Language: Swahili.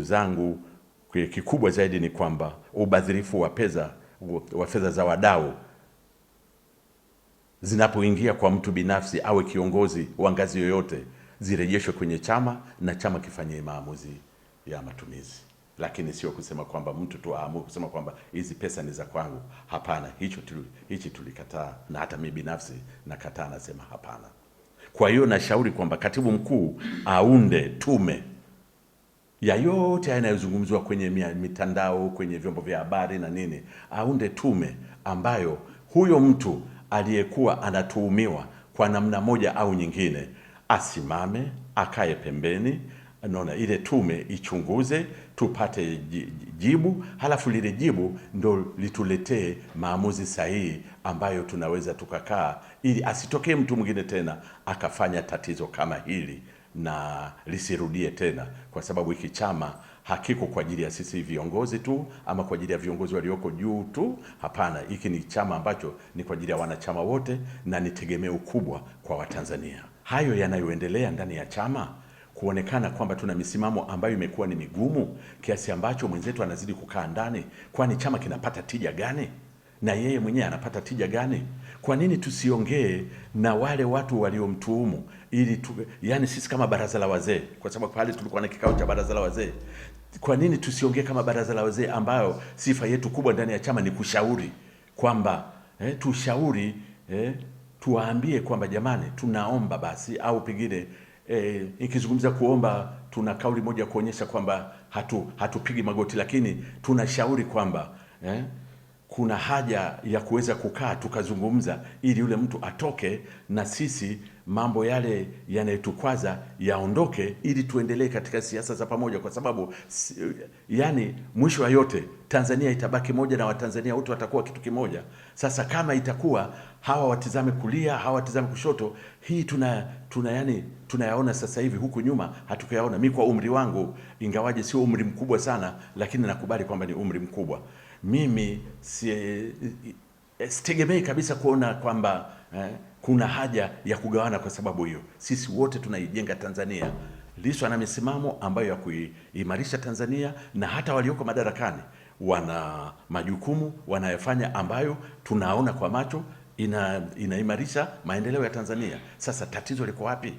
zangu, kikubwa zaidi ni kwamba ubadhirifu wa fedha za wadau zinapoingia kwa mtu binafsi awe kiongozi wa ngazi yoyote, zirejeshwe kwenye chama na chama kifanyie maamuzi ya matumizi, lakini sio kusema kwamba mtu tu aamue kusema kwamba hizi pesa ni za kwangu. Hapana, hichi tulikataa, na hata mimi binafsi nakataa, nasema hapana. Kwa hiyo nashauri kwamba katibu mkuu aunde tume ya yote yanayozungumzwa kwenye mitandao, kwenye vyombo vya habari na nini, aunde tume ambayo huyo mtu aliyekuwa anatuhumiwa kwa namna moja au nyingine asimame, akae pembeni, naona ile tume ichunguze, tupate jibu, halafu lile jibu ndo lituletee maamuzi sahihi ambayo tunaweza tukakaa, ili asitokee mtu mwingine tena akafanya tatizo kama hili na lisirudie tena, kwa sababu hiki chama hakiko kwa ajili ya sisi viongozi tu ama kwa ajili ya viongozi walioko juu tu. Hapana, hiki ni chama ambacho ni kwa ajili ya wanachama wote na ni tegemeo kubwa kwa Watanzania. Hayo yanayoendelea ndani ya chama, kuonekana kwamba tuna misimamo ambayo imekuwa ni migumu kiasi ambacho mwenzetu anazidi kukaa ndani, kwani chama kinapata tija gani? Na yeye mwenyewe anapata tija gani? Kwa nini tusiongee na wale watu waliomtuhumu, ili yani sisi kama baraza la wazee, kwa sababu pale tulikuwa na kikao cha baraza la wazee, kwa nini tusiongee kama baraza la wazee ambayo sifa yetu kubwa ndani ya chama ni kushauri, kwamba tushauri, tuwaambie kwamba jamani, tunaomba basi, au pengine ikizungumza kuomba, tuna kauli moja kuonyesha kwamba hatupigi magoti, lakini tunashauri kwamba kuna haja ya kuweza kukaa tukazungumza, ili yule mtu atoke na sisi mambo yale yanayotukwaza yaondoke, ili tuendelee katika siasa za pamoja, kwa sababu yani mwisho wa yote Tanzania itabaki moja na Watanzania wote watakuwa kitu kimoja. Sasa kama itakuwa hawa watizame kulia, hawa watizame kushoto, hii tunayaona sasa hivi, huku nyuma hatukuyaona. Mimi kwa umri wangu, ingawaje sio umri mkubwa sana, lakini nakubali kwamba ni umri mkubwa. Mimi sitegemei kabisa kuona kwamba kuna haja ya kugawana kwa sababu hiyo. Sisi wote tunaijenga Tanzania. Lissu ana misimamo ambayo ya kuimarisha Tanzania, na hata walioko madarakani wana majukumu wanayofanya ambayo tunaona kwa macho inaimarisha maendeleo ya Tanzania. Sasa tatizo liko wapi?